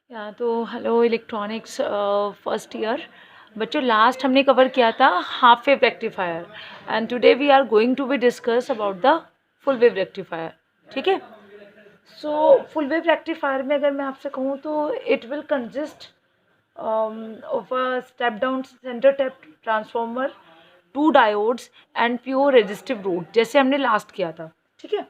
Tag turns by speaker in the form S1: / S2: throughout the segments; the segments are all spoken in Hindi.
S1: तो हेलो इलेक्ट्रॉनिक्स फर्स्ट ईयर बच्चों, लास्ट हमने कवर किया था half wave rectifier and today we are going to be discuss about the full wave rectifier. ठीक है। सो फुल वेव रेक्टिफायर में अगर मैं आपसे कहूँ तो it will consist of a step down centre tap transformer, 2 diodes and pure resistive load, जैसे हमने लास्ट किया था। ठीक है।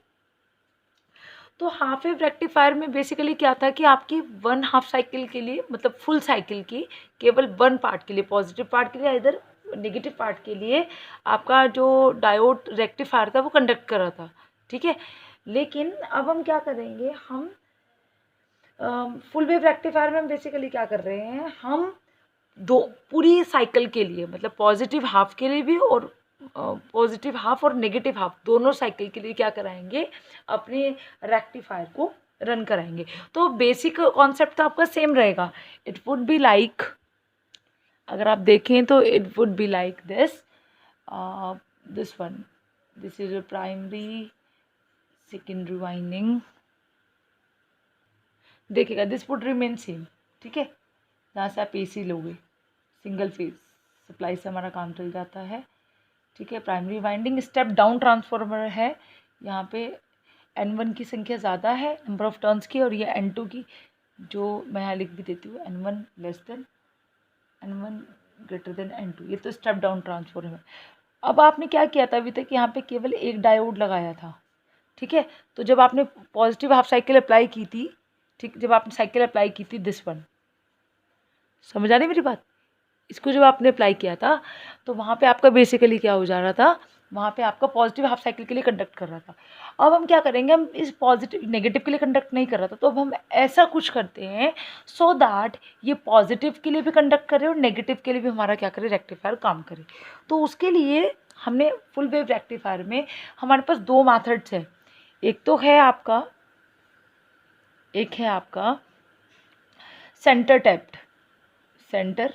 S1: तो हाफ वेव रेक्टिफायर में बेसिकली क्या था कि आपकी 1 हाफ साइकिल के लिए, मतलब फुल साइकिल की केवल 1 पार्ट के लिए, पॉजिटिव पार्ट के लिए इधर नेगेटिव पार्ट के लिए आपका जो डायोड रेक्टिफायर था वो कंडक्ट कर रहा था। ठीक है। लेकिन अब हम क्या करेंगे, हम फुल वेव रेक्टिफायर में हम बेसिकली क्या कर रहे हैं, हम दो पूरी साइकिल के लिए, मतलब पॉजिटिव हाफ के लिए भी और पॉजिटिव हाफ और नेगेटिव हाफ दोनों साइकिल के लिए क्या कराएंगे, अपने रेक्टिफायर को रन कराएंगे। तो बेसिक कॉन्सेप्ट तो आपका सेम रहेगा। इट वुड बी लाइक, अगर आप देखें तो it would be like this one, this is a primary secondary winding. देखिएगा, दिस वुड रिमेन सेम। ठीक है। जहाँ से आप AC लोगे, सिंगल फेज सप्लाई से हमारा काम चल जाता है। ठीक है। Primary winding step down transformer है। यहाँ पे N1 की संख्या ज़्यादा है नंबर ऑफ टर्न्स की, और ये N2 की, जो मैं यहाँ लिख भी देती हूँ, N1 less than N1 greater than N2। ये तो स्टेप डाउन ट्रांसफार्मर है। अब आपने क्या किया था अभी तक, यहाँ पे केवल एक डायोड लगाया था। ठीक है। तो जब आपने पॉजिटिव हाफ साइकिल अप्लाई की थी, ठीक, जब आपने साइकिल अप्लाई की थी दिस वन, समझ आ रही मेरी बात, इसको जब आपने अप्लाई किया था तो वहाँ पे आपका बेसिकली क्या हो जा रहा था, वहाँ पे आपका पॉजिटिव हाफ साइकिल के लिए कंडक्ट कर रहा था। अब हम क्या करेंगे, हम इस पॉजिटिव नेगेटिव के लिए कंडक्ट नहीं कर रहा था, तो अब हम ऐसा कुछ करते हैं सो दैट ये पॉजिटिव के लिए भी कंडक्ट करे और नेगेटिव के लिए भी हमारा क्या करे, रेक्टिफायर काम करे। तो उसके लिए हमने फुल वेव रेक्टिफायर में हमारे पास 2 मैथड्स हैं। एक है आपका सेंटर टैप्ड, सेंटर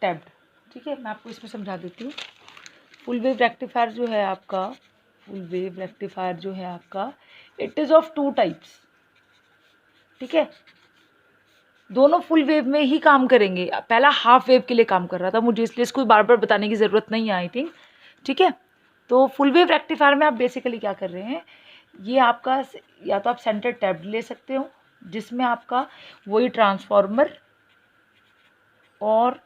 S1: टैप्ड। ठीक है। मैं आपको इसमें समझा देती हूँ। फुल वेव रेक्टिफायर जो है आपका, इट इज़ ऑफ 2 टाइप्स। ठीक है। दोनों फुल वेव में ही काम करेंगे। पहला हाफ वेव के लिए काम कर रहा था, मुझे इसलिए इसको बार बार बताने की ज़रूरत नहीं है आई थिंक। ठीक है। तो फुल वेव रेक्टिफायर में आप बेसिकली क्या कर रहे हैं, ये आपका या तो आप सेंटर टैप्ड ले सकते हो, जिसमें आपका वही ट्रांसफार्मर और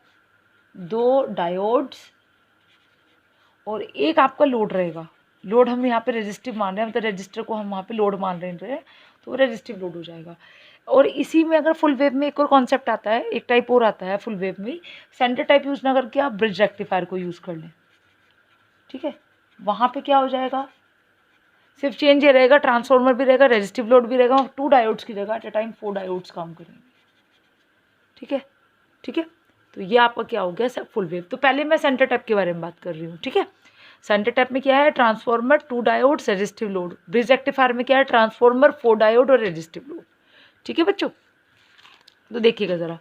S1: 2 डायोड्स और एक आपका लोड रहेगा। लोड हम यहाँ पे रेजिस्टिव मान रहे हैं, मतलब रजिस्टर को हम वहाँ पे लोड मान रहे हैं, तो वो रेजिस्टिव लोड हो जाएगा। और इसी में अगर फुल वेव में एक और कॉन्सेप्ट आता है, एक टाइप और आता है फुल वेव में, सेंटर टाइप यूज़ ना करके आप ब्रिज रेक्टिफायर को यूज़ कर लें। ठीक है। वहाँ पे क्या हो जाएगा, सिर्फ चेंज ये रहेगा, ट्रांसफार्मर भी रहेगा, रेजिस्टिव लोड भी रहेगा, 2 डायोड्स की जगह एट अ टाइम 4 डायोड्स काम करेंगे। ठीक है। ठीक है। तो ये आपका क्या हो गया, सब फुल वेव। तो पहले मैं सेंटर टैप के बारे में बात कर रही हूँ। ठीक है। सेंटर टैप में क्या है, transformer, 2 diodes, resistive load. Bridge rectifier में क्या है, ट्रांसफार्मर, 4 डायोड और रेजिस्टिव लोड। ठीक है बच्चों। तो देखिएगा ज़रा,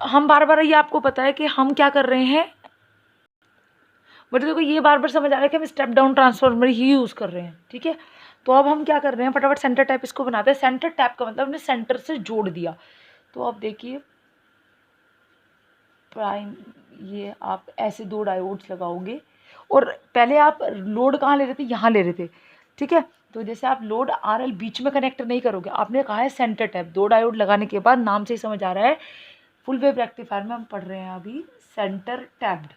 S1: हम बार बार, ये आपको पता है कि हम क्या कर रहे हैं, बट देखो ये बार बार समझ आ रहा है कि हम स्टेप डाउन ट्रांसफार्मर ही यूज़ कर रहे हैं। ठीक है। तो अब हम क्या कर रहे हैं, फटाफट सेंटर टैप इसको बनाते हैं। सेंटर टैप का मतलब हमने सेंटर से जोड़ दिया। तो अब देखिए, प्राइम, ये आप ऐसे 2 डायोड्स लगाओगे, और पहले आप लोड कहाँ ले रहे थे, यहाँ ले रहे थे। ठीक है। तो जैसे आप लोड RL बीच में कनेक्ट नहीं करोगे, आपने कहा है सेंटर टैप, 2 डायोड लगाने के बाद नाम से ही समझ आ रहा है, फुल वेव रेक्टिफायर में हम पढ़ रहे हैं अभी सेंटर टैप्ड,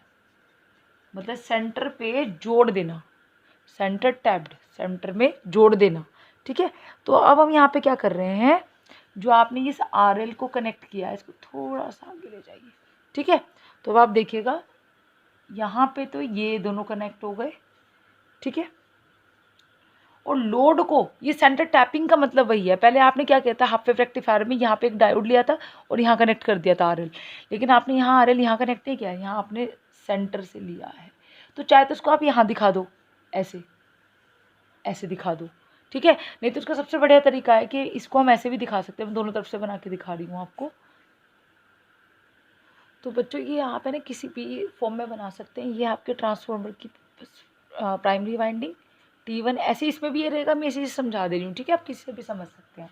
S1: मतलब सेंटर पे जोड़ देना, सेंटर टैप्ड, सेंटर में जोड़ देना। ठीक है। तो अब हम यहाँ पे क्या कर रहे हैं, जो आपने इस RL को कनेक्ट किया है, इसको थोड़ा सा आगे ले जाइए। ठीक है। तो अब आप देखिएगा, यहाँ पे तो ये दोनों कनेक्ट हो गए। ठीक है। और लोड को, ये सेंटर टैपिंग का मतलब वही है। पहले आपने क्या किया था, हाफ वेव रेक्टिफायर में यहाँ पे एक डायोड लिया था और यहाँ कनेक्ट कर दिया था RL, लेकिन आपने यहाँ RL यहाँ कनेक्ट नहीं किया, यहाँ आपने सेंटर से लिया है। तो चाहे तो उसको आप यहाँ दिखा दो, ऐसे ऐसे दिखा दो। ठीक है। नहीं तो उसका सबसे बढ़िया तरीका है कि इसको हम ऐसे भी दिखा सकते हैं। मैं दोनों तरफ से बना के दिखा रही हूँ आपको। तो बच्चों ये आप है ना किसी भी फॉर्म में बना सकते हैं। ये आपके ट्रांसफार्मर की प्राइमरी वाइंडिंग T1, ऐसे इसमें भी ये रहेगा, मैं इसी से समझा दे रही हूँ। ठीक है। आप किसी से भी समझ सकते हैं।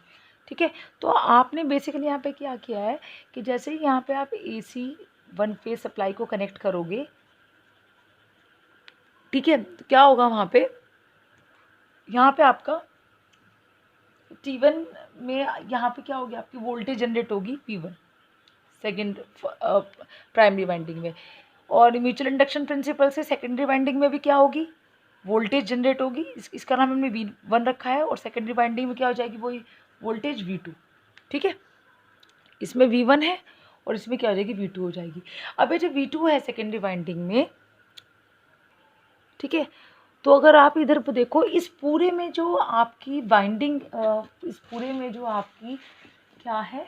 S1: ठीक है। तो आपने बेसिकली यहाँ पे क्या किया है कि जैसे ही यहाँ पे आप AC 1 फेज सप्लाई को कनेक्ट करोगे, ठीक है, तो क्या होगा वहाँ पे, यहाँ पे आपका T1 में यहाँ पे क्या होगी, आपकी वोल्टेज जनरेट होगी P1 सेकेंड प्राइमरी वाइंडिंग में, और म्यूचुअल इंडक्शन प्रिंसिपल से सेकेंडरी वाइंडिंग में भी क्या होगी, वोल्टेज जनरेट होगी। इसका नाम हमने V1 रखा है, और सेकेंडरी वाइंडिंग में क्या हो जाएगी, वही वोल्टेज V2। ठीक है, इसमें V1 है और इसमें क्या हो जाएगी, V2 हो जाएगी। अब ये जो V2 है सेकेंडरी वाइंडिंग में, ठीक है, तो अगर आप इधर पर देखो, इस पूरे में जो आपकी वाइंडिंग, इस पूरे में जो आपकी क्या है,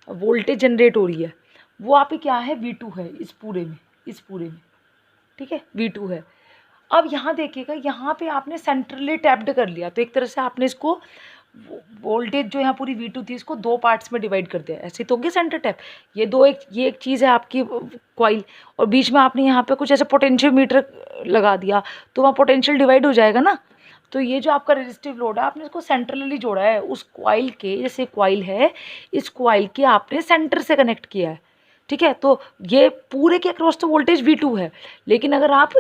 S1: वोल्टेज जनरेट हो रही है, वो आपकी क्या है, V2 है इस पूरे में, ठीक है, V2 है। अब यहाँ देखिएगा, यहाँ पे आपने सेंट्रली टैप्ड कर लिया, तो एक तरह से आपने इसको वोल्टेज जो यहाँ पूरी V2 थी, इसको 2 पार्ट्स में डिवाइड कर दिया। ऐसे तो हो गया सेंटर टैप, ये एक चीज़ है आपकी कॉइल, और बीच में आपने यहाँ पे कुछ ऐसे पोटेंशियोमीटर लगा दिया, तो वहाँ पोटेंशियल डिवाइड हो जाएगा ना। तो ये जो आपका रेजिस्टिव लोड है, आपने इसको सेंट्रली जोड़ा है उस कॉइल के, जैसे कॉइल है, इस कॉइल के आपने सेंटर से कनेक्ट किया है। ठीक है, तो ये पूरे के अक्रॉस तो वोल्टेज V2 है, लेकिन अगर आप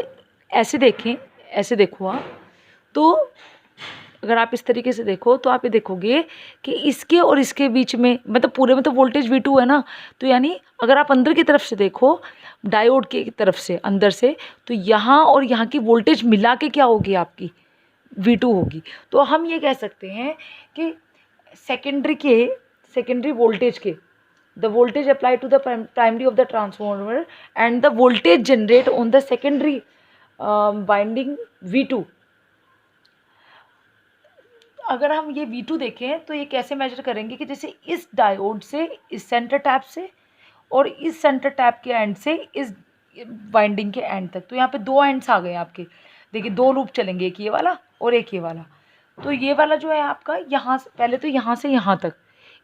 S1: ऐसे देखें, ऐसे देखो आप, तो अगर आप इस तरीके से देखो तो आप ये देखोगे कि इसके और इसके बीच में, मतलब पूरे में तो वोल्टेज V2 है ना, तो यानी अगर आप अंदर की तरफ से देखो, डायोड की तरफ से अंदर से, तो यहाँ और यहाँ की वोल्टेज मिला के क्या होगी, आपकी V2 होगी। तो हम ये कह सकते हैं कि सेकेंडरी वोल्टेज के, the voltage applied to the primary of the transformer and the voltage generate on the secondary winding V2, अगर हम ये V2 देखें तो ये कैसे मेजर करेंगे कि जैसे इस डायोड से, इस सेंटर टैप से, और इस सेंटर टैप के एंड से इस वाइंडिंग के एंड तक, तो यहाँ पे 2 एंड्स आ गए आपके। देखिए 2 लूप चलेंगे, एक ये वाला और एक ये वाला। तो ये वाला जो है आपका, यहाँ पहले तो यहाँ से यहाँ तक,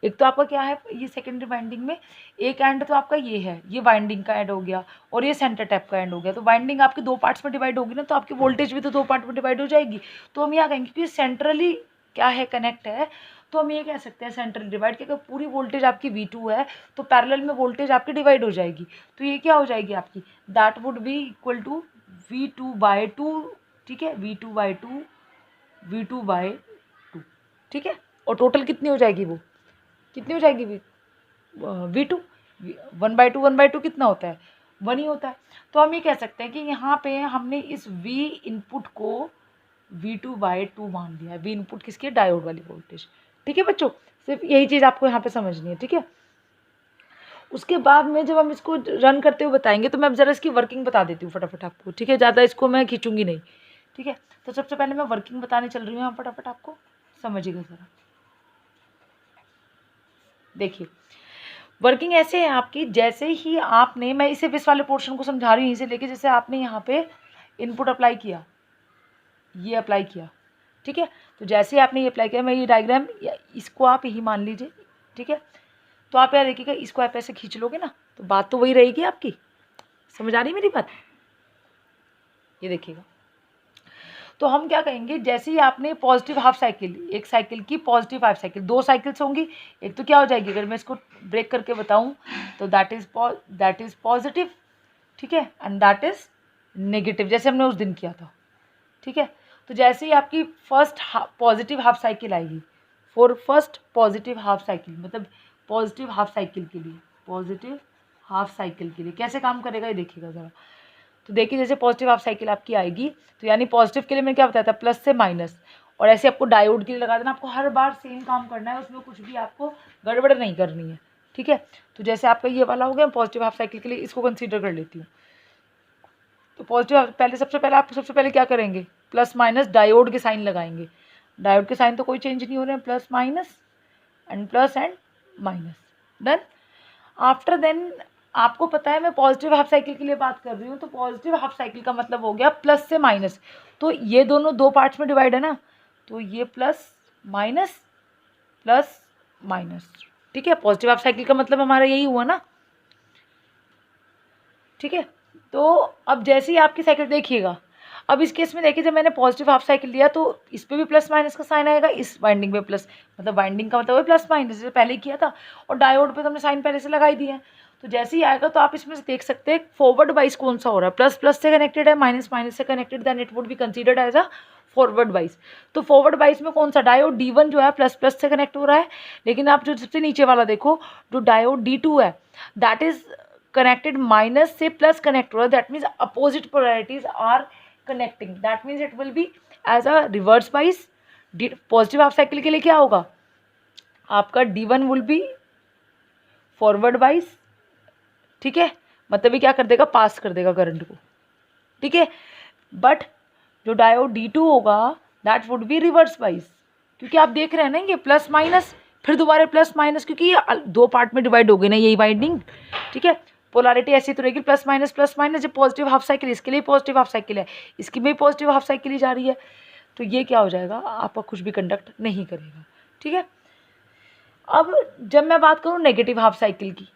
S1: एक तो आपका क्या है, ये सेकेंडरी वाइंडिंग में एक एंड तो आपका ये है, ये वाइंडिंग का एंड हो गया, और ये सेंटर टैप का एंड हो गया। तो वाइंडिंग आपकी 2 पार्ट्स में डिवाइड होगी ना, तो आपकी वोल्टेज भी तो 2 पार्ट में डिवाइड हो जाएगी। तो हम यहाँ कहेंगे कि सेंट्रली क्या है, कनेक्ट है, तो हम ये कह सकते हैं सेंट्रल डिवाइड, क्योंकि पूरी वोल्टेज आपकी V2 है, तो पैरेलल में वोल्टेज आपकी डिवाइड हो जाएगी। तो ये क्या हो जाएगी आपकी, that would be equal to V2/2, ठीक है, V2/2, ठीक है। और टोटल कितनी हो जाएगी, वो कितनी हो जाएगी, V2 1/2 कितना होता है, 1 ही होता है। तो हम ये कह सकते हैं कि यहाँ पे हमने इस V इनपुट को V2/2 मान लिया है। V इनपुट किसकी है, डायोड वाली वोल्टेज। ठीक है बच्चों, सिर्फ यही चीज़ आपको यहाँ पे समझनी है। ठीक है, उसके बाद में जब हम इसको रन करते हुए बताएंगे, तो मैं अब ज़रा इसकी वर्किंग बता देती हूँ फटाफट आपको। ठीक है, ज़्यादा इसको मैं खींचूंगी नहीं। ठीक है, तो सबसे पहले मैं वर्किंग बताने चल रही हूँ, फटाफट आपको समझिएगा ज़रा। देखिए वर्किंग ऐसे है आपकी, जैसे ही आपने, मैं इसे इस वाले पोर्शन को समझा रही हूँ इसे लेके, जैसे आपने यहाँ पे इनपुट अप्लाई किया, ये अप्लाई किया, ठीक है। तो जैसे ही आपने ये अप्लाई किया, मैं ये डायग्राम, इसको आप यही मान लीजिए, ठीक है। तो आप यार देखिएगा, इसको आप ऐसे खींच लोगे ना, तो बात तो वही रहेगी आपकी। समझ आ रही मेरी बात, ये देखिएगा। तो हम क्या कहेंगे, जैसे ही आपने पॉजिटिव हाफ साइकिल, एक साइकिल की पॉजिटिव हाफ साइकिल, 2 साइकिल्स होंगी, एक तो क्या हो जाएगी, अगर मैं इसको ब्रेक करके बताऊं, तो दैट इज पॉजिटिव, ठीक है, एंड दैट इज नेगेटिव, जैसे हमने उस दिन किया था। ठीक है, तो जैसे ही आपकी फर्स्ट पॉजिटिव हाफ साइकिल आएगी, for first positive half cycle, मतलब पॉजिटिव हाफ साइकिल के लिए, पॉजिटिव हाफ साइकिल के लिए कैसे काम करेगा ये देखिएगा ज़रा। तो देखिए, जैसे पॉजिटिव हाफ साइकिल आपकी आएगी, तो यानी पॉजिटिव के लिए मैं क्या बताया था, प्लस से माइनस, और ऐसे आपको डायोड के लिए लगा देना। आपको हर बार सेम काम करना है, उसमें कुछ भी आपको गड़बड़ नहीं करनी है। ठीक है, तो जैसे आपका ये वाला हो गया पॉजिटिव हाफ साइकिल के लिए, इसको कंसीडर कर लेती हूँ। तो पॉजिटिव पहले, सबसे पहले क्या करेंगे, प्लस माइनस डायोड के साइन लगाएंगे। डायोड के साइन तो कोई चेंज नहीं हो रहे हैं, plus minus and plus and minus, done. After then आपको पता है मैं पॉजिटिव हाफ साइकिल के लिए बात कर रही हूँ, तो पॉजिटिव हाफ साइकिल का मतलब हो गया प्लस से माइनस। तो ये दोनों 2 पार्ट्स में डिवाइड है ना, तो ये प्लस माइनस, ठीक है। पॉजिटिव हाफ साइकिल का मतलब हमारा यही हुआ ना। ठीक है, तो अब जैसे ही आपकी साइकिल देखिएगा, अब इस केस में देखिए जब मैंने पॉजिटिव हाफ साइकिल लिया तो इस पर भी प्लस माइनस का साइन आएगा, इस वाइंडिंग में प्लस, मतलब वाइंडिंग का मतलब प्लस माइनस जैसे पहले किया था, और डायोड पे तो हमने साइन पहले से लगाई दिया है। तो जैसे ही आएगा तो आप इसमें से देख सकते हैं फॉरवर्ड वाइज कौन सा हो रहा है, प्लस प्लस से कनेक्टेड है, माइनस माइनस से connected, then it would be considered as a forward wise. तो फॉरवर्ड वाइज में कौन सा डायोड D1 जो है प्लस प्लस से कनेक्ट हो रहा है, लेकिन आप जो सबसे नीचे वाला देखो जो डायोड D2 है दैट इज कनेक्टेड माइनस से प्लस कनेक्ट हो रहा है, that means opposite polarities are connecting, that means it will be as a reverse wise. Positive half cycle के लिए क्या होगा, आपका D1 will be forward wise, ठीक है, मतलब ये क्या कर देगा, पास कर देगा करंट को, ठीक है। बट जो डायोड D2 होगा that would be reverse wise, क्योंकि आप देख रहे हैं ना ये प्लस माइनस फिर दोबारा प्लस माइनस, क्योंकि ये दो पार्ट में डिवाइड हो गई ना यही वाइंडिंग, ठीक है। पोलैरिटी ऐसी तो रहेगी प्लस माइनस, जब पॉजिटिव हाफ साइकिल इसके लिए पॉजिटिव हाफ साइकिल है, इसकी भी पॉजिटिव हाफ साइकिल ही जा रही है, तो ये क्या हो जाएगा, आपका कुछ भी कंडक्ट नहीं करेगा, ठीक है। अब जब मैं बात करूँ नेगेटिव हाफ साइकिल की,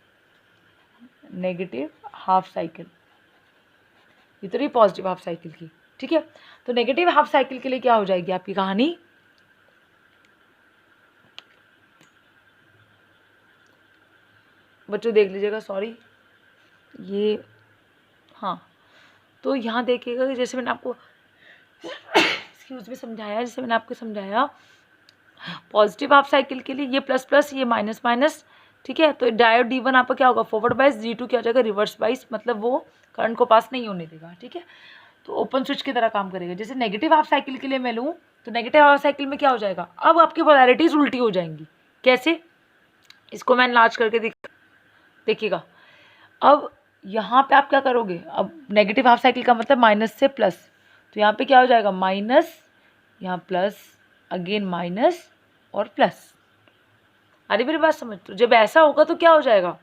S1: नेगेटिव हाफ साइकिल, ये तो रही पॉजिटिव हाफ साइकिल की, ठीक है। तो नेगेटिव हाफ साइकिल के लिए क्या हो जाएगी आपकी कहानी, बच्चों देख लीजिएगा, सॉरी ये, हाँ, तो यहाँ देखिएगा कि जैसे मैंने आपको एक्सक्यूज में समझाया, जैसे मैंने आपको समझाया पॉजिटिव हाफ साइकिल के लिए ये प्लस प्लस ये माइनस माइनस, ठीक है। तो डायोड D1 आपका क्या होगा, फॉरवर्ड बाइस, D2 क्या हो जाएगा, रिवर्स बाइस, मतलब वो करंट को पास नहीं होने देगा, ठीक है। तो ओपन स्विच की तरह काम करेगा। जैसे नेगेटिव हाफ साइकिल के लिए मैं लूँ तो नेगेटिव हाफ साइकिल में क्या हो जाएगा, अब आपकी पोलैरिटीज उल्टी हो जाएंगी। कैसे, इसको मैं एनलार्ज करके देखिएगा। अब यहाँ पे आप क्या करोगे, अब नेगेटिव हाफ साइकिल का मतलब माइनस से प्लस, तो यहाँ पे क्या हो जाएगा, माइनस, यहाँ प्लस, अगेन माइनस और प्लस। अरे मेरी बात समझ, तो जब ऐसा होगा तो क्या हो जाएगा,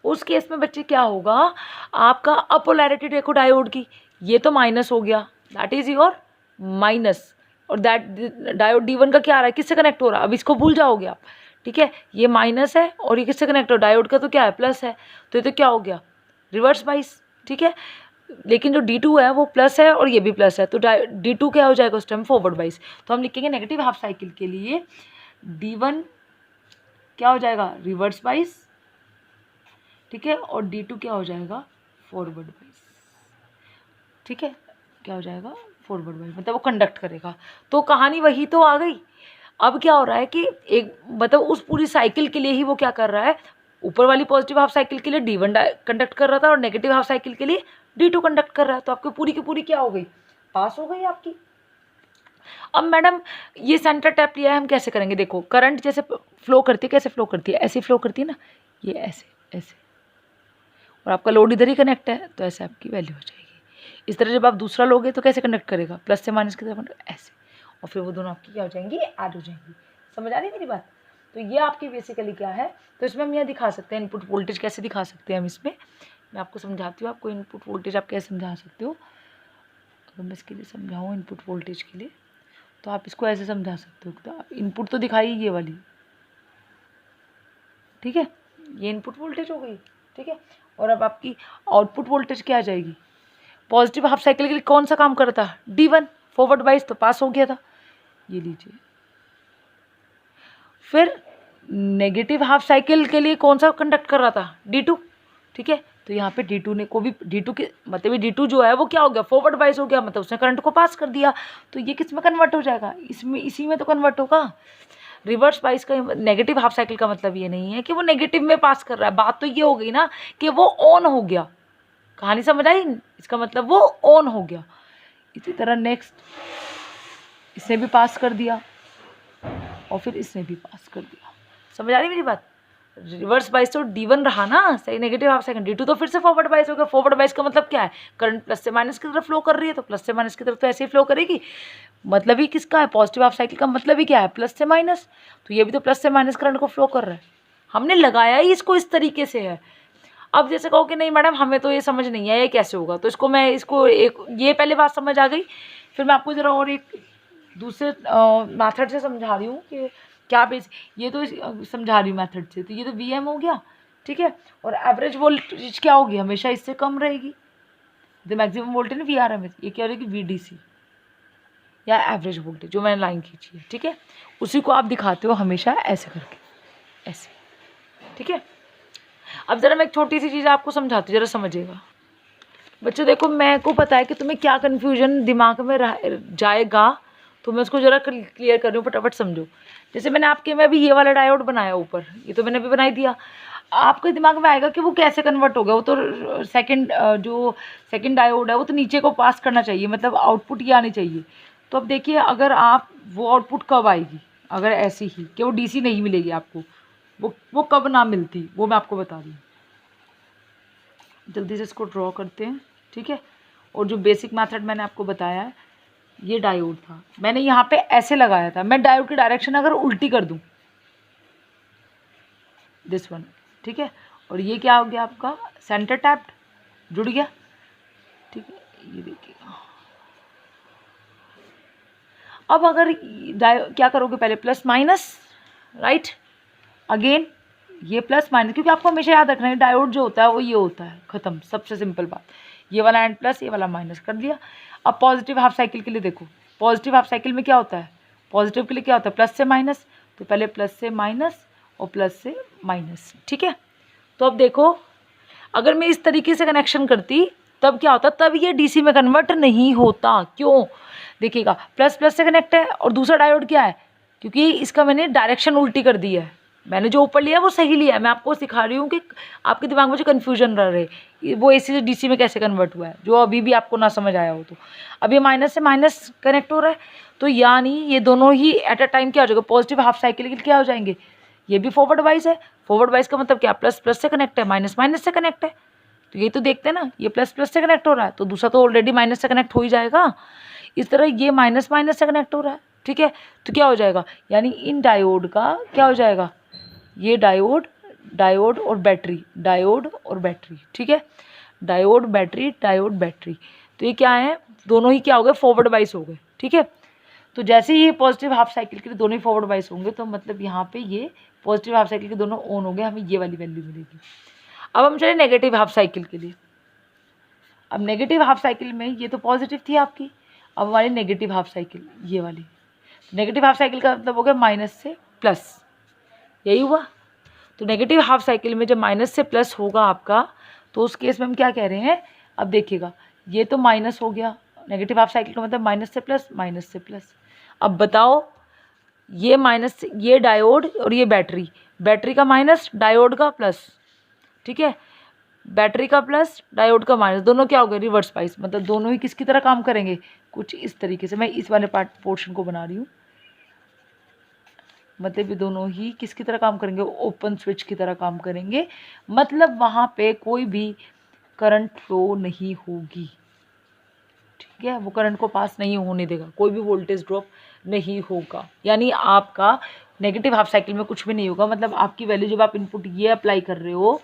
S1: उस केस में बच्चे क्या होगा, आपका अपोलैरिटी देखो डायोड की, ये तो माइनस हो गया, दैट इज योर माइनस, और दैट डायोड D1 का क्या आ रहा है, किससे कनेक्ट हो रहा है, अब इसको भूल जाओगे आप, ठीक है। ये माइनस है और ये किससे कनेक्ट हो, डायोड का तो क्या है, प्लस है, तो ये तो क्या हो गया, रिवर्स बाइस, ठीक है। लेकिन जो D2 है वो प्लस है और ये भी प्लस है, तो D2 क्या हो जाएगा उस टाइम, फॉरवर्ड बाइस। तो हम लिखेंगे नेगेटिव हाफ साइकिल के लिए D1 क्या हो जाएगा, रिवर्स बाइस, ठीक है, और D2 क्या हो जाएगा, फॉरवर्ड बाइस, ठीक है, क्या हो जाएगा, फॉरवर्ड बाइस, मतलब वो कंडक्ट करेगा। तो कहानी वही तो आ गई। अब क्या हो रहा है कि एक मतलब उस पूरी साइकिल के लिए ही वो क्या कर रहा है, ऊपर वाली पॉजिटिव हाफ साइकिल के लिए D1 कंडक्ट कर रहा था और नेगेटिव हाफ साइकिल के लिए D2 कंडक्ट कर रहा है, तो आपकी पूरी की पूरी क्या हो गई, पास हो गई आपकी। अब मैडम ये सेंटर टैप लिया है, हम कैसे करेंगे, देखो करंट जैसे फ्लो करती है, कैसे फ्लो करती है, ऐसे फ्लो करती है ना, ये ऐसे ऐसे, और आपका लोड इधर ही कनेक्ट है, तो ऐसे आपकी वैल्यू हो जाएगी। इस तरह जब आप दूसरा लोगे तो कैसे कंडक्ट करेगा, प्लस से माइनस की तरफ ऐसे, और फिर वो दोनों आपकी क्या हो जाएंगी, ऐड हो जाएंगी। समझ आ रही है मेरी बात। तो ये आपकी बेसिकली क्या है, तो इसमें हम यह दिखा सकते हैं इनपुट वोल्टेज कैसे दिखा सकते हैं हम इसमें, मैं आपको समझाती हूँ, आपको इनपुट वोल्टेज आप कैसे समझा सकते हो। अगर मैं इसके लिए समझाऊँ इनपुट वोल्टेज के लिए, तो आप इसको ऐसे समझा सकते हो, तो इनपुट तो दिखाई ये वाली, ठीक है, ये इनपुट वोल्टेज हो गई, ठीक है। और अब आपकी आउटपुट वोल्टेज क्या आ जाएगी, पॉजिटिव हाफ साइकिल के लिए कौन सा काम कर रहा था, D1 फॉरवर्ड बाइस, तो पास हो गया था, ये लीजिए। फिर नेगेटिव हाफ साइकिल के लिए कौन सा कंडक्ट कर रहा था, D2, ठीक है। तो यहाँ पे D2 ने को भी D2 के मतलब D2 जो है वो क्या हो गया, फॉरवर्ड बाइस हो गया, मतलब उसने करंट को पास कर दिया, तो ये किस में कन्वर्ट हो जाएगा, इसमें, इसी में तो कन्वर्ट होगा। रिवर्स बाइस का नेगेटिव हाफ साइकिल का मतलब ये नहीं है कि वो नेगेटिव में पास कर रहा है, बात तो ये हो गई ना कि वो ऑन हो गया, कहानी समझ आई, इसका मतलब वो ऑन हो गया। इसी तरह नेक्स्ट इसने भी पास कर दिया और फिर इसने भी पास कर दिया, समझ आ रही मेरी बात। रिवर्स बाइस तो D1 रहा ना, सही, नेगेटिव हाफ साइकिल, D2 तो फिर से फॉरवर्ड बाइस हो गया। फॉरवर्ड बाइस का मतलब क्या है, करंट प्लस से माइनस की तरफ फ्लो कर रही है, तो प्लस से माइनस की तरफ तो ऐसे ही फ्लो करेगी, मतलब ही किसका है, पॉजिटिव हाफ साइकिल का मतलब ही क्या है, प्लस से माइनस, तो ये भी तो प्लस से माइनस करंट को फ्लो कर रहा है, हमने लगाया ही इसको इस तरीके से है। अब जैसे कहो कि नहीं मैडम हमें तो ये समझ नहीं है, ये कैसे होगा, तो इसको मैं इसको एक ये पहले बात समझ आ गई, फिर मैं आपको ज़रा और एक दूसरे मेथड से समझा रही हूँ कि क्या बेस, ये तो समझा रही हूँ मेथड से, तो ये तो VM हो गया, ठीक है, और एवरेज वोल्टेज क्या होगी, हमेशा इससे कम रहेगी, जो मैक्सिमम वोल्टेज ना VRMS, ये क्या हो जाएगी VDC या एवरेज वोल्टेज, जो मैंने लाइन खींची है, ठीक है। उसी को आप दिखाते हो हमेशा ऐसे करके, ऐसे, ठीक है। अब ज़रा मैं एक छोटी सी चीज़ आपको समझाती हूँ, ज़रा समझिएगा बच्चों। देखो मेरे को पता है कि तुम्हें क्या कन्फ्यूजन दिमाग में जाएगा, तो मैं उसको ज़रा क्लियर कर रही हूँ, फटाफट समझो। जैसे मैंने आपके में अभी ये वाला डायोड बनाया ऊपर, ये तो मैंने अभी बनाई दिया, आपके दिमाग में आएगा कि वो कैसे कन्वर्ट हो गया। वो तो सेकंड डायोड है वो तो नीचे को पास करना चाहिए, मतलब आउटपुट ये आनी चाहिए। तो अब देखिए अगर आप वो आउटपुट कब आएगी, अगर ऐसी ही कि वो DC नहीं मिलेगी आपको, वो कब ना मिलती, वो मैं आपको बता रही हूँ। जल्दी से इसको ड्रॉ करते हैं, ठीक है। और जो बेसिक मेथड मैंने आपको बताया है, ये डायोड था, मैंने यहाँ पे ऐसे लगाया था। मैं डायोड की डायरेक्शन अगर उल्टी कर दूँ, दिस वन, ठीक है, और ये क्या हो गया आपका सेंटर टैप्ड, जुड़ गया, ठीक है। ये देखिए अब अगर क्या करोगे, पहले प्लस माइनस, राइट, अगेन ये प्लस माइनस, क्योंकि आपको हमेशा याद रखना है डायोड जो होता है वो ये होता है, ख़त्म, सबसे सिंपल बात। ये वाला एंड प्लस, ये वाला माइनस कर दिया। अब पॉजिटिव हाफ साइकिल के लिए देखो, पॉजिटिव हाफ साइकिल में क्या होता है, पॉजिटिव के लिए क्या होता है, प्लस से माइनस, तो पहले प्लस से माइनस और प्लस से माइनस, ठीक है। तो अब देखो अगर मैं इस तरीके से कनेक्शन करती तब क्या होता, तब ये DC में कन्वर्ट नहीं होता। क्यों, देखिएगा प्लस प्लस से कनेक्ट है और दूसरा डायोड क्या है, क्योंकि इसका मैंने डायरेक्शन उल्टी कर दी है, मैंने जो ऊपर लिया वो सही लिया है। मैं आपको सिखा रही हूँ कि आपके दिमाग में जो कन्फ्यूजन रह रहे वो AC से DC में कैसे कन्वर्ट हुआ है, जो अभी भी आपको ना समझ आया हो। तो अब ये माइनस से माइनस कनेक्ट हो रहा है, तो यानी ये दोनों ही एट अ टाइम क्या हो जाएगा, पॉजिटिव हाफ साइकिल के क्या हो जाएंगे, ये भी फॉरवर्ड वाइज है। फॉरवर्ड वाइज का मतलब क्या, प्लस प्लस से कनेक्ट है, माइनस माइनस से कनेक्ट है। तो ये तो देखते हैं ना, ये प्लस प्लस से कनेक्ट हो रहा है, तो दूसरा तो ऑलरेडी माइनस से कनेक्ट हो ही जाएगा। इस तरह ये माइनस माइनस से कनेक्ट हो रहा है, ठीक है। तो क्या हो जाएगा, यानी इन डायोड का क्या हो जाएगा, ये डायोड और बैटरी, डायोड और बैटरी, ठीक है, डायोड बैटरी। तो ये क्या है, दोनों ही क्या हो गए, फॉरवर्ड वाइज हो गए, ठीक है। तो जैसे ही ये पॉजिटिव हाफ साइकिल के लिए दोनों ही फॉरवर्ड वाइज होंगे, तो मतलब यहाँ पे ये पॉजिटिव हाफ साइकिल के दोनों ऑन हो गए, हमें ये वाली वैल्यू मिलेगी। अब हम चले नेगेटिव हाफ साइकिल के लिए। अब नेगेटिव हाफ साइकिल में ये तो पॉजिटिव थी आपकी, अब हमारी नेगेटिव हाफ साइकिल ये वाली। नेगेटिव हाफ साइकिल का मतलब हो गया माइनस से प्लस, यही हुआ। तो नेगेटिव हाफ साइकिल में जब माइनस से प्लस होगा आपका, तो उस केस में हम क्या कह रहे हैं, अब देखिएगा ये तो माइनस हो गया, नेगेटिव हाफ साइकिल का मतलब माइनस से प्लस, माइनस से प्लस। अब बताओ ये माइनस, ये डायोड और ये बैटरी, बैटरी का माइनस डायोड का प्लस, ठीक है, बैटरी का प्लस डायोड का माइनस, दोनों क्या हो गए, रिवर्स वाइज, मतलब दोनों ही किसकी तरह काम करेंगे, कुछ इस तरीके से। मैं इस वाले पोर्शन को बना रही हूँ, मतलब ये दोनों ही किसकी तरह काम करेंगे, ओपन स्विच की तरह काम करेंगे, मतलब वहाँ पे कोई भी करंट फ्लो नहीं होगी, ठीक है, वो करंट को पास नहीं होने देगा, कोई भी वोल्टेज ड्रॉप नहीं होगा, यानी आपका नेगेटिव हाफ साइकिल में कुछ भी नहीं होगा। मतलब आपकी वैल्यू जब आप इनपुट ये अप्लाई कर रहे हो,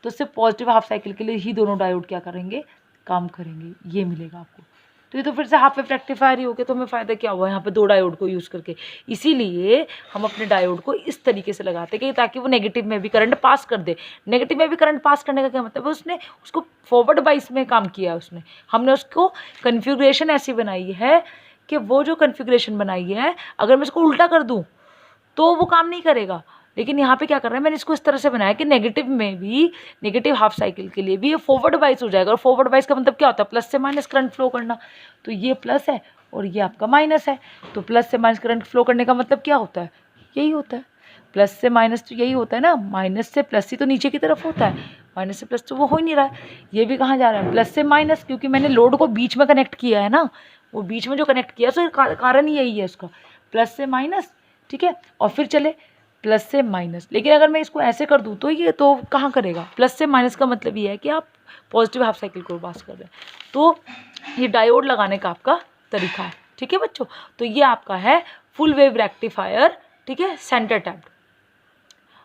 S1: तो सिर्फ पॉजिटिव हाफ साइकिल के लिए ही दोनों डायोड क्या करेंगे, काम करेंगे, ये मिलेगा आपको। तो ये तो फिर से हाफ वेव रेक्टिफायर ही हो गया, तो हमें फ़ायदा क्या हुआ यहाँ पे दो डायोड को यूज़ करके। इसीलिए हम अपने डायोड को इस तरीके से लगाते हैं कि ताकि वो नेगेटिव में भी करंट पास कर दे। नेगेटिव में भी करंट पास करने का क्या मतलब है, उसने उसको फॉरवर्ड वाइज में काम किया है, उसने हमने उसको कन्फिग्रेशन ऐसी बनाई है कि वो जो कन्फिग्रेशन बनाई है, अगर मैं इसको उल्टा कर दूँ तो वो काम नहीं करेगा। लेकिन यहाँ पे क्या कर रहा है, मैंने इसको इस तरह से बनाया कि नेगेटिव में भी, नेगेटिव हाफ साइकिल के लिए भी ये फॉरवर्ड वाइज हो जाएगा। और फॉरवर्ड वाइज का मतलब क्या होता है, प्लस से माइनस करंट फ्लो करना। तो ये प्लस है और ये आपका माइनस है, तो प्लस से माइनस करंट फ्लो करने का मतलब क्या होता है, यही होता है, प्लस से माइनस तो यही होता है ना, माइनस से प्लस ही तो नीचे की तरफ होता है, माइनस से प्लस तो वो हो ही नहीं रहा है। ये भी कहाँ जा रहा है, प्लस से माइनस, क्योंकि मैंने लोड को बीच में कनेक्ट किया है ना, वो बीच में जो कनेक्ट किया तो कारण ही यही है उसका, प्लस से माइनस, ठीक है। और फिर चले प्लस से माइनस, लेकिन अगर मैं इसको ऐसे कर दूँ तो ये तो कहाँ करेगा, प्लस से माइनस का मतलब ये है कि आप पॉजिटिव हाफ साइकिल को पास कर रहे हैं। तो ये डायोड लगाने का आपका तरीका है, ठीक है बच्चों। तो ये आपका है फुल वेव रेक्टिफायर, ठीक है, सेंटर टैप्ड।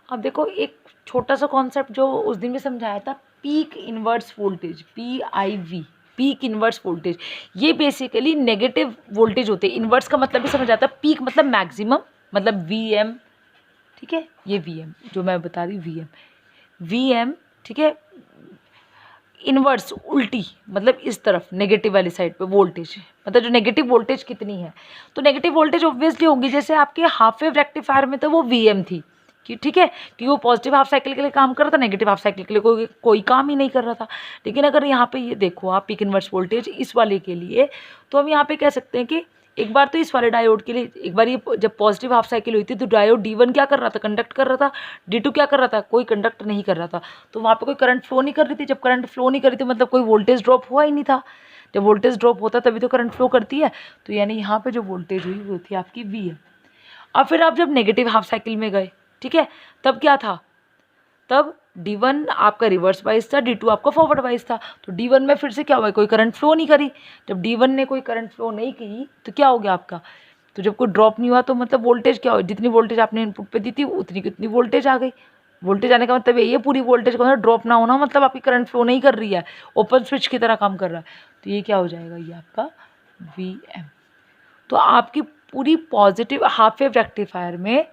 S1: अब देखो एक छोटा सा कॉन्सेप्ट जो उस दिन भी समझाया था, peak inverse voltage, PIV, peak inverse voltage. ये बेसिकली नेगेटिव वोल्टेज होते हैं। इनवर्स का मतलब भी समझ आता है, पीक मतलब मैक्सिमम, मतलब VM, ठीक है, ये VM जो मैं बता रही हूँ, VM, ठीक है। इनवर्स उल्टी, मतलब इस तरफ नेगेटिव वाली साइड पे वोल्टेज, मतलब जो नेगेटिव वोल्टेज कितनी है, तो नेगेटिव वोल्टेज ऑब्वियसली होगी, जैसे आपके हाफ वेव रेक्टिफायर में तो वो वीएम थी कि ठीक है कि वो पॉजिटिव हाफ साइकिल के लिए काम कर रहा था, नेगेटिव हाफ साइकिल के लिए कोई काम ही नहीं कर रहा था। लेकिन अगर यहाँ पे ये देखो आप पीक इनवर्स वोल्टेज इस वाले के लिए, तो हम यहाँ पे कह सकते हैं कि एक बार तो इस वाले डायोड के लिए, एक बार ये जब पॉजिटिव हाफ साइकिल हुई थी तो डायोड D1 क्या कर रहा था, कंडक्ट कर रहा था, D2 क्या कर रहा था, कोई कंडक्ट नहीं कर रहा था, तो वहाँ पे कोई करंट फ्लो नहीं कर रही थी। जब करंट फ्लो नहीं कर रही थी मतलब कोई वोल्टेज ड्रॉप हुआ ही नहीं था। जब वोल्टेज ड्रॉप होता तभी तो करंट फ्लो करती है, तो यानी यहाँ पे जो वोल्टेज हुई वो थी आपकी V। अब फिर आप जब नेगेटिव हाफ साइकिल में गए, ठीक है, तब क्या था, तब D1 आपका रिवर्स वाइज था, D2 आपका फॉरवर्ड वाइज था। तो D1 में फिर से क्या हुआ, कोई करंट फ्लो नहीं करी। जब D1 ने कोई करंट फ्लो नहीं की तो क्या हो गया आपका, तो जब कोई ड्रॉप नहीं हुआ तो मतलब वोल्टेज क्या हो, जितनी वोल्टेज आपने इनपुट पे दी थी उतनी कितनी वोल्टेज आ गई। वोल्टेज आने का मतलब ये पूरी वोल्टेज का मतलब ड्रॉप ना होना, मतलब आपकी करंट फ्लो नहीं कर रही है, ओपन स्विच की तरह काम कर रहा है, तो ये क्या हो जाएगा, ये आपका VM। तो आपकी पूरी पॉजिटिव हाफ वेव रेक्टिफायर में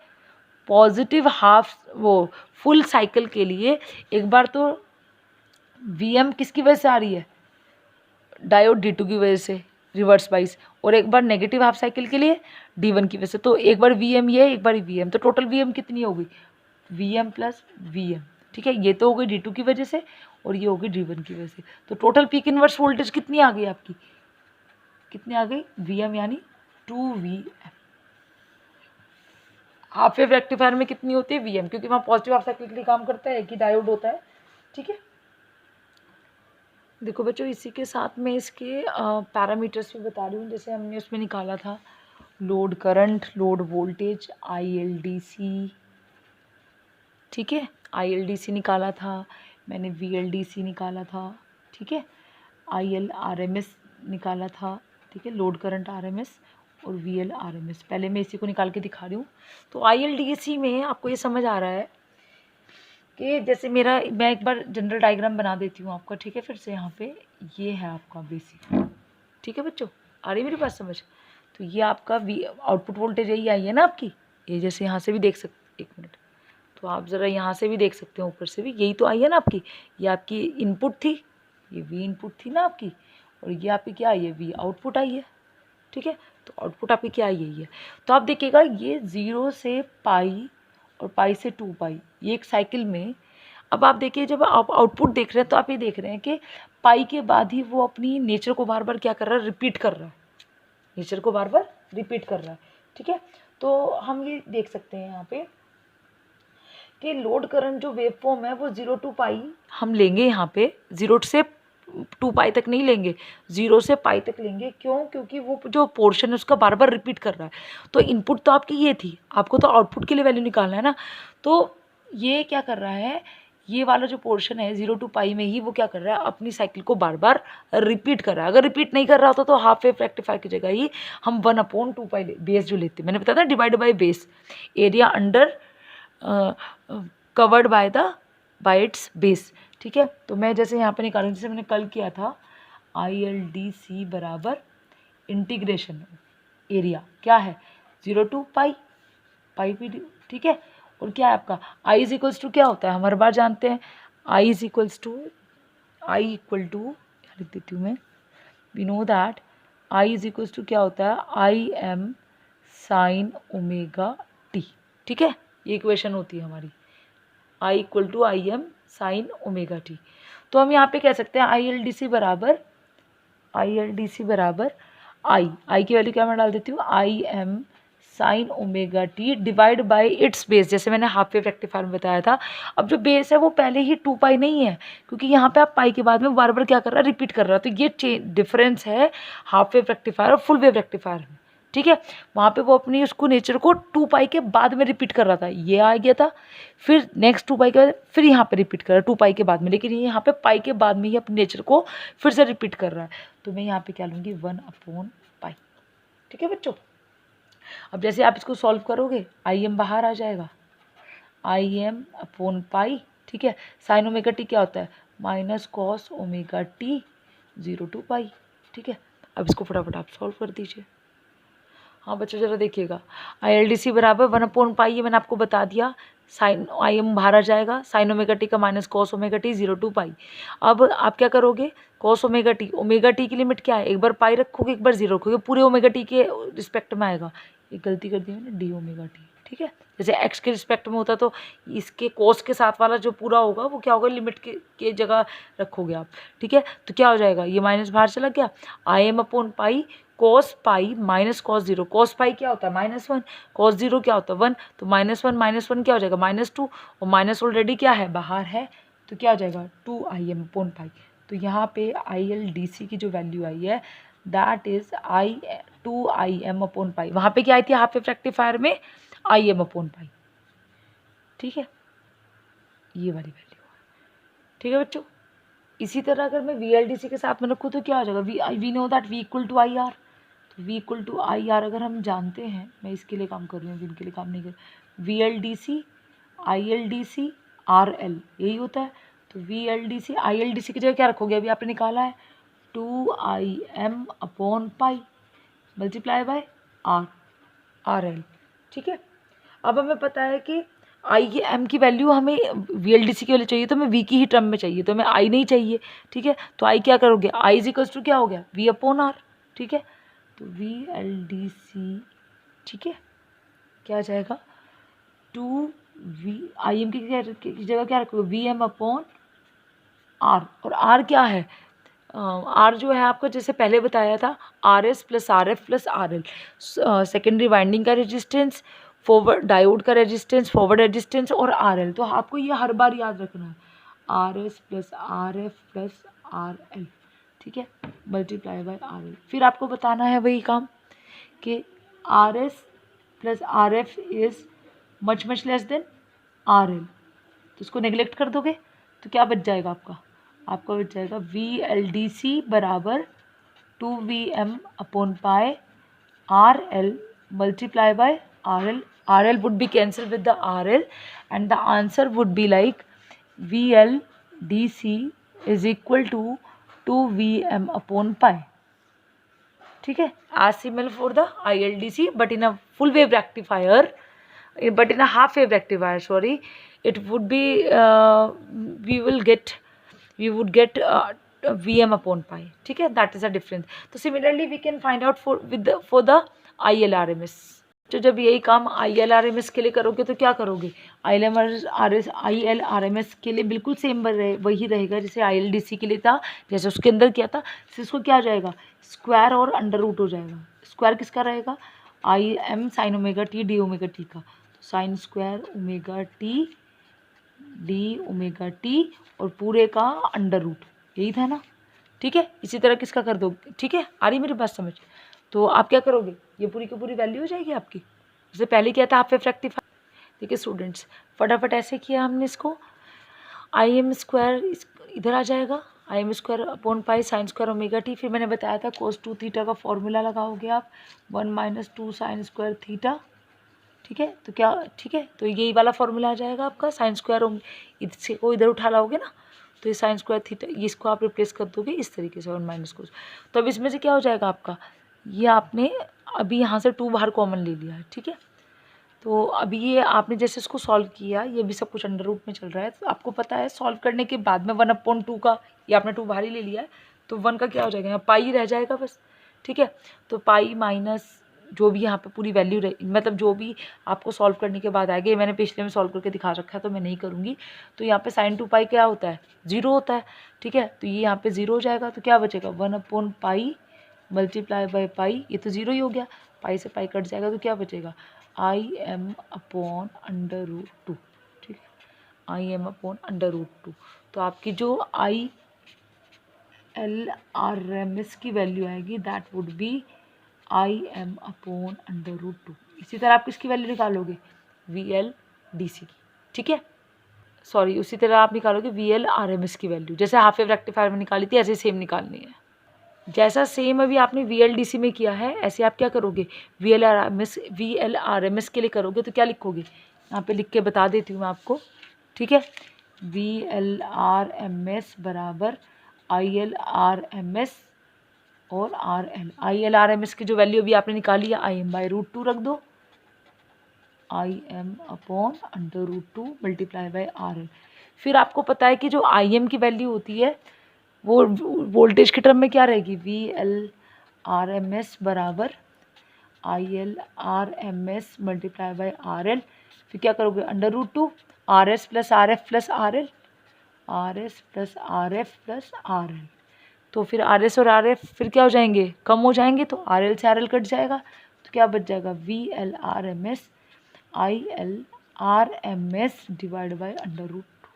S1: पॉजिटिव हाफ वो फुल साइकिल के लिए एक बार तो VM किसकी वजह से आ रही है, डायोड D2 की वजह से रिवर्स वाइज, और एक बार नेगेटिव हाफ साइकिल के लिए D1 की वजह से। तो एक बार VM ये, एक बार VM, तो टोटल VM कितनी होगी, VM प्लस VM, ठीक है। ये तो हो गई D2 की वजह से और ये होगी D1 की वजह से। तो टोटल पीक इनवर्स वोल्टेज कितनी आ गई आपकी, कितनी आ गई, VM यानी 2VM। हाफ वेव रेक्टिफायर में कितनी होती है, VM, क्योंकि वहाँ पॉजिटिव हाफ साइकिल के लिए काम करता है, एक ही डायोड होता है, ठीक है। देखो बच्चों, इसी के साथ में इसके पैरामीटर्स भी बता रही हूँ। जैसे हमने उसमें निकाला था load current, load voltage, ILDC, ठीक है, ILDC निकाला था मैंने, VLDC निकाला था, ठीक है, ILRMS निकाला था, ठीक है, लोड करंट RMS और VLRMS। पहले मैं इसी को निकाल के दिखा रही हूँ। तो ILDC में आपको ये समझ आ रहा है कि जैसे मैं एक बार जनरल डायग्राम बना देती हूँ आपका, ठीक है, फिर से यहाँ पे ये है आपका बेसिक, ठीक है बच्चों, आ रही मेरी बात समझ। तो ये आपका आउटपुट वोल्टेज यही आई है ना आपकी, ये जैसे यहाँ से भी देख सकते, एक मिनट, तो आप ज़रा यहाँ से भी देख सकते हो, ऊपर से भी यही तो आई है ना आपकी, ये आपकी इनपुट थी, ये V इनपुट थी ना आपकी, और ये आपकी क्या आई है, V आउटपुट आई है, ठीक है। तो आउटपुट आपकी क्या आई है, ये तो आप देखिएगा ये 0 से पाई और पाई से 2 पाई, ये एक साइकिल में। अब आप देखिए जब आप आउटपुट देख रहे हैं तो आप ये देख रहे हैं कि पाई के बाद ही वो अपनी नेचर को बार बार क्या कर रहा है, रिपीट कर रहा है, नेचर को बार बार रिपीट कर रहा है, ठीक है। तो हम ये देख सकते हैं यहाँ पे कि लोड करंट जो वेव फॉर्म है वो 0 to पाई हम लेंगे, यहाँ पे 0 से 2 पाई तक नहीं लेंगे, 0 से पाई तक लेंगे। क्यों, क्योंकि वो जो पोर्शन है उसका बार बार रिपीट कर रहा है। तो इनपुट तो आपकी ये थी, आपको तो आउटपुट के लिए वैल्यू निकालना है ना, तो ये क्या कर रहा है, ये वाला जो पोर्शन है 0 to पाई में ही वो क्या कर रहा है, अपनी साइकिल को बार बार रिपीट कर रहा है। अगर रिपीट नहीं कर रहा होता तो हाफ वेव रेक्टिफायर की जगह ही हम 1/2 पाई बेस जो लेते, मैंने बताया था divide by base, area under covered by it's base, ठीक है। तो मैं जैसे यहाँ पे निकालूँ, जैसे मैंने कल किया था, ILDC बराबर इंटीग्रेशन एरिया क्या है 0 to पाई, पाई भी, ठीक है। और क्या है आपका I इज इक्वल्स टू क्या होता है, हम हर बार जानते हैं I is equals to, I equal to लिख देती हूँ मैं, we know that I is equals to क्या होता है, IM साइन ओमेगा t, ठीक है, ये इक्वेशन होती है हमारी, I equal to IM sine omega t। तो हम यहाँ पे कह सकते हैं ILDC बराबर I की वैल्यू क्या मैं डाल देती हूँ, IM sine omega T divide by it's base, जैसे मैंने हाफ वेव रेक्टिफायर में बताया था। अब जो बेस है वो पहले ही 2 पाई नहीं है, क्योंकि यहाँ पे आप पाई के बाद में बार बार क्या कर रहा है, रिपीट कर रहा है। तो ये डिफरेंस है हाफ वेव रेक्टिफायर और फुल वेव रेक्टिफायर में, ठीक है। वहाँ पे वो अपनी उसको नेचर को 2 पाई के बाद में रिपीट कर रहा था, ये आ गया था, फिर नेक्स्ट 2 पाई के बाद फिर यहाँ पे रिपीट कर रहा है 2 पाई के बाद में, लेकिन ये यहाँ पे पाई के बाद में ही अपने नेचर को फिर से रिपीट कर रहा है। तो मैं यहाँ पे क्या लूँगी, 1/पाई, ठीक है बच्चों। अब जैसे आप इसको सॉल्व करोगे IM बाहर आ जाएगा, IM/पाई, ठीक है। साइन ओमेगा टी क्या होता है, minus cos omega T 0 to पाई, ठीक है। अब इसको फटाफट आप सॉल्व कर दीजिए। हाँ बच्चों ज़रा देखिएगा, ILDC बराबर 1/पाई, ये मैंने आपको बता दिया, साइन IM बाहर आ जाएगा, साइन ओमेगा टी का minus cos omega T 0 to पाई। अब आप क्या करोगे, कॉस ओमेगा टी की लिमिट क्या है, एक बार पाई रखोगे एक बार 0 रखोगे, पूरे ओमेगा टी के रिस्पेक्ट में आएगा। एक गलती कर दी मैंने, डी ओमेगा टी, ठीक है। जैसे एक्स के रिस्पेक्ट में होता तो इसके कॉस के साथ वाला जो पूरा होगा वो क्या होगा, लिमिट के जगह रखोगे आप, ठीक है। तो क्या हो जाएगा, ये माइनस बाहर चला गया, IM/पाई cos pi minus cos 0, cos pi क्या होता है -1, कॉस 0 क्या होता है 1, तो -1 क्या हो जाएगा -2, और माइनस ऑलरेडी क्या है बाहर है, तो क्या हो जाएगा 2IM/पाई। तो यहाँ पे ILDC की जो वैल्यू आई है दैट इज 2IM/पाई। वहाँ पे क्या आई थी हाफ वेव रेक्टिफायर में, IM/पाई, ठीक है, ये वाली वैल्यू, ठीक है बच्चों। इसी तरह अगर मैं VLDC के साथ में रखूँ तो क्या हो जाएगा, we know that V = IR, तो V = IR अगर हम जानते हैं, मैं इसके लिए काम कर रही हूँ, इनके लिए काम नहीं कर, VLDC ILDC RL यही होता है। तो VLDC ILDC की जगह क्या रखोगे, अभी आपने निकाला है 2IM/पाई मल्टीप्लाई बाय RL, ठीक है। अब हमें पता है कि IM की वैल्यू हमें VLDC के लिए चाहिए, तो हमें V की ही टर्म में चाहिए, तो हमें I नहीं चाहिए, ठीक है। तो I क्या करोगे, I = क्या हो गया V/R, ठीक है। तो VLDC, ठीक है, क्या आ जाएगा 2V, IM की जगह क्या रखोगे VM/R, और R क्या है, R जो है आपका जैसे पहले बताया था RS + RF + RL, secondary winding का रेजिस्टेंस, फॉरवर्ड डायोड का रेजिस्टेंस, फॉरवर्ड रेजिस्टेंस और RL। तो आपको ये हर बार याद रखना है, RS + RF + RL, ठीक है, मल्टीप्लाई बाय RL। फिर आपको बताना है वही काम कि RS + RF is much less than RL, तो इसको नेगलेक्ट कर दोगे तो क्या बच जाएगा आपका बच जाएगा VLDC बराबर 2VM/पाई RL multiply by RL। RL would be cancelled with the RL and the answer would be like VLDC is equal to 2VM/पाई, ठीक है। as similar for the ILDC but in a full wave rectifier, but in a half wave rectifier, sorry, it would be we would get VM/पाई, ठीक है, that is a difference. तो similarly we can find out for the ILRMS। तो जब यही काम ILRMS के लिए करोगे तो क्या करोगे, ILRMS के लिए बिल्कुल सेम वही रहेगा जैसे ILDC के लिए था, जैसे उसके अंदर किया था। इसको क्या हो जाएगा, स्क्वायर और अंडर रूट हो जाएगा। स्क्वायर किसका रहेगा, IM sin omega T D omega T का, तो sine square omega T D omega T और पूरे का अंडर रूट, यही था ना, ठीक है। इसी तरह किसका कर दो, ठीक है, आ रही मेरी बात समझ। तो आप क्या करोगे, ये पूरी की पूरी वैल्यू हो जाएगी आपकी, जैसे पहले क्या था हाफ वेव रेक्टिफायर। देखिए स्टूडेंट्स, फटाफट ऐसे किया हमने इसको, IM² इधर आ जाएगा, IM²/पाई साइन स्क्वायर ओमेगा टी। फिर मैंने बताया था cos 2 थीटा का फॉर्मूला लगाओगे आप 1 - 2 साइन स्क्वायर थीटा, ठीक है। तो क्या, ठीक है, तो यही वाला फॉर्मूला आ जाएगा आपका, साइन स्क्वायर इससे को इधर उठा लाओगे ना, तो ये साइन स्क्वायर थीटा, ये इसको आप रिप्लेस कर दोगे इस तरीके से 1 - cos। तो अब इसमें से क्या हो जाएगा आपका, ये आपने अभी यहाँ से 2 बाहर कॉमन ले लिया है, ठीक है। तो अभी ये आपने जैसे इसको सॉल्व किया, ये भी सब कुछ अंडर रूट में चल रहा है, तो आपको पता है सॉल्व करने के बाद में 1/2 का, ये आपने 2 बाहर ही ले लिया है, तो 1 का क्या हो जाएगा, यहाँ पाई रह जाएगा बस, ठीक है। तो पाई माइनस जो भी यहाँ पे पूरी वैल्यू रही, मतलब जो भी आपको सॉल्व करने के बाद आएगा, ये मैंने पिछले में सॉल्व करके दिखा रखा है तो मैं नहीं करूँगी। तो यहाँ पे sin 2 पाई क्या होता है, 0 होता है, ठीक है। तो ये यहाँ पे 0 हो जाएगा, तो क्या बचेगा 1/पाई मल्टीप्लाई बाय पाई, ये तो 0 ही हो गया, पाई से पाई कट जाएगा, तो क्या बचेगा IM/√2, ठीक है, IM/√2। तो आपकी जो ILRMS की वैल्यू आएगी दैट वुड बी IM/√2। इसी तरह आप किसकी वैल्यू निकालोगे, VLDC की, ठीक है, सॉरी, उसी तरह आप निकालोगे VLRMS की वैल्यू, जैसे हाफ वेव रेक्टिफायर में निकाली थी ऐसे सेम निकालनी है। जैसा सेम अभी आपने VLDC में किया है ऐसे आप क्या करोगे, VLRMS के लिए करोगे तो क्या लिखोगे, यहाँ पे लिख के बता देती हूँ मैं आपको, ठीक है। VLRMS बराबर ILRMS और R L. I L R M S की जो वैल्यू अभी आपने निकाली है I M by root two रख दो, I M upon under root two multiply by R L. फिर आपको पता है कि जो आई एम की वैल्यू होती है वो वोल्टेज के टर्म में क्या रहेगी, V L R M S बराबर I L R M S multiply by R L. फिर क्या करोगे, under root two R S plus R F plus R L, R S plus R F plus R L. तो फिर आर एस और आर एफ फिर क्या हो जाएंगे, कम हो जाएंगे, तो आर एल से आर एल कट जाएगा, तो क्या बच जाएगा, V L R M S I L R M S divide by under root two,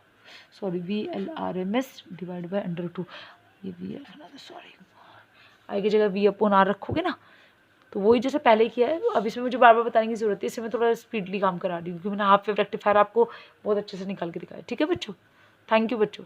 S1: sorry V L R M S divide by under two, ये वी एल सॉरी आई की जगह वी अपॉन आर रखोगे ना, तो वही जैसे पहले किया है। अब इसमें मुझे बार बार बताने की जरूरत है, इससे मैं थोड़ा स्पीडली काम करा रही हूँ क्योंकि मैंने हाफ वेव रेक्टिफायर आपको बहुत अच्छे से निकाल के दिखाया। ठीक है बच्चों, थैंक यू बच्चों।